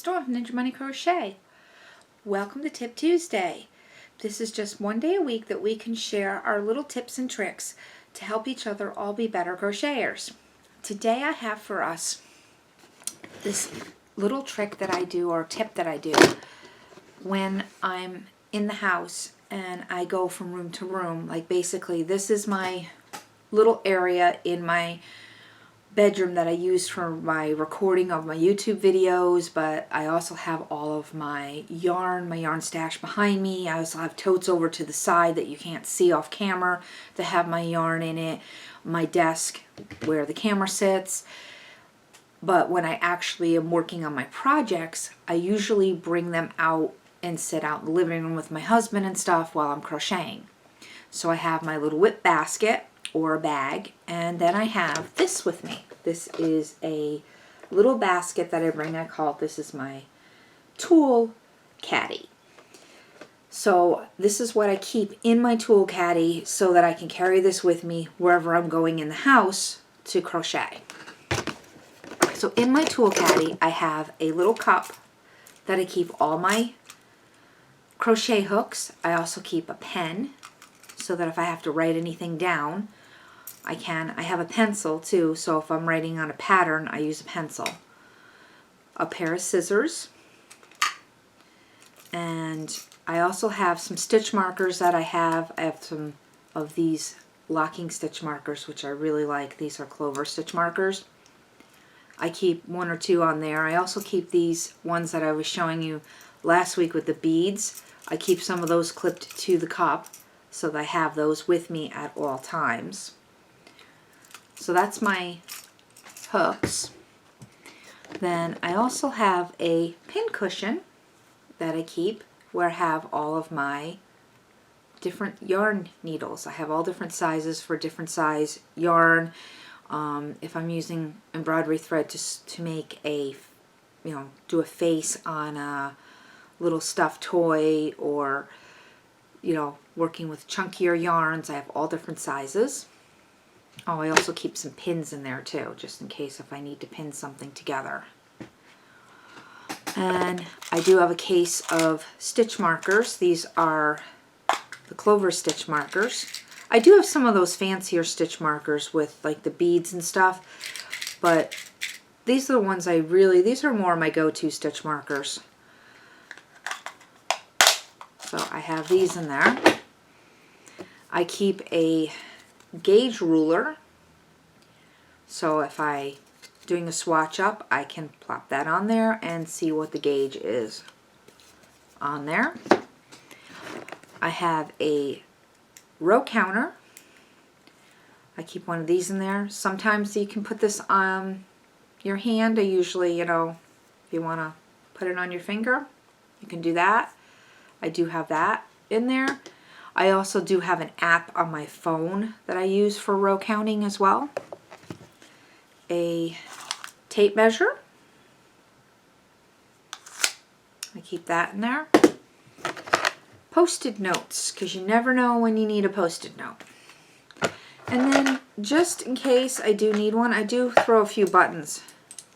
Storm, Ninja Money Crochet. Welcome to Tip Tuesday. This is just one day a week that we can share our little tips and tricks to help each other all be better crocheters. Today I have for us this little trick that I do, or tip that I do, when I'm in the house and I go from room to room. Like basically this is my little area in my bedroom that I use for my recording of my YouTube videos, but I also have all of my yarn stash behind me. I also have totes over to the side that you can't see off camera to have my yarn in it, my desk where the camera sits. But when I actually am working on my projects, I usually bring them out and sit out in the living room with my husband and stuff while I'm crocheting. So I have my little whip basket or a bag, and then I have this with me. This is a little basket that I bring. This is my tool caddy. So this is what I keep in my tool caddy so that I can carry this with me wherever I'm going in the house to crochet. So in my tool caddy I have a little cup that I keep all my crochet hooks. I also keep a pen so that if I have to write anything down, I can. I have a pencil too, so if I'm writing on a pattern, I use a pencil. A pair of scissors. And I also have some stitch markers that I have. I have some of these locking stitch markers, which I really like. These are Clover stitch markers. I keep one or two on there. I also keep these ones that I was showing you last week with the beads. I keep some of those clipped to the cup so that I have those with me at all times. So that's my hooks. Then I also have a pin cushion that I keep where I have all of my different yarn needles. I have all different sizes for different size yarn. If I'm using embroidery thread to make a, do a face on a little stuffed toy, or, working with chunkier yarns, I have all different sizes. Oh, I also keep some pins in there too, just in case if I need to pin something together. And I do have a case of stitch markers. These are the Clover stitch markers. I do have some of those fancier stitch markers with like the beads and stuff, but these are the ones these are more my go-to stitch markers. So I have these in there. I keep a gauge ruler, so if I doing a swatch up, I can plop that on there and see what the gauge is on there. I have a row counter. I keep one of these in there. Sometimes you can put this on your hand. I usually, if you want to put it on your finger, you can do that. I do have that in there. I also do have an app on my phone that I use for row counting as well. A tape measure. I keep that in there. Post-it notes, because you never know when you need a post-it note. And then, just in case I do need one, I do throw a few buttons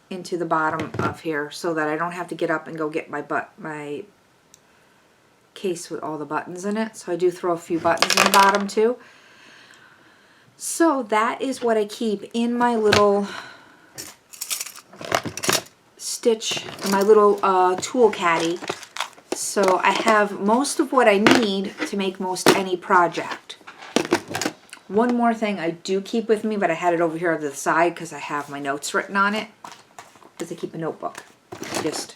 into the bottom of here so that I don't have to get up and go get my case with all the buttons in it. So I do throw a few buttons in the bottom too. So that is what I keep in my little tool caddy. So I have most of what I need to make most any project. One more thing I do keep with me, but I had it over here to the side because I have my notes written on it, is I keep a notebook. Just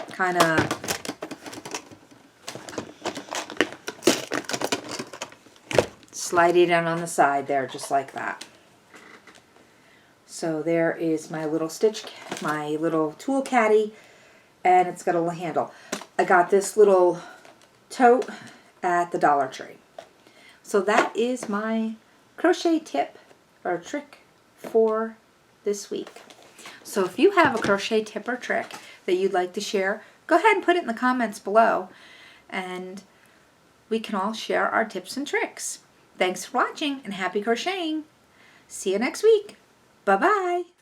kind of slide it in on the side there, just like that. So there is my little tool caddy, and it's got a little handle. I got this little tote at the Dollar Tree. So that is my crochet tip or trick for this week. So if you have a crochet tip or trick that you'd like to share, go ahead and put it in the comments below, and we can all share our tips and tricks. Thanks for watching and happy crocheting. See you next week. Bye-bye.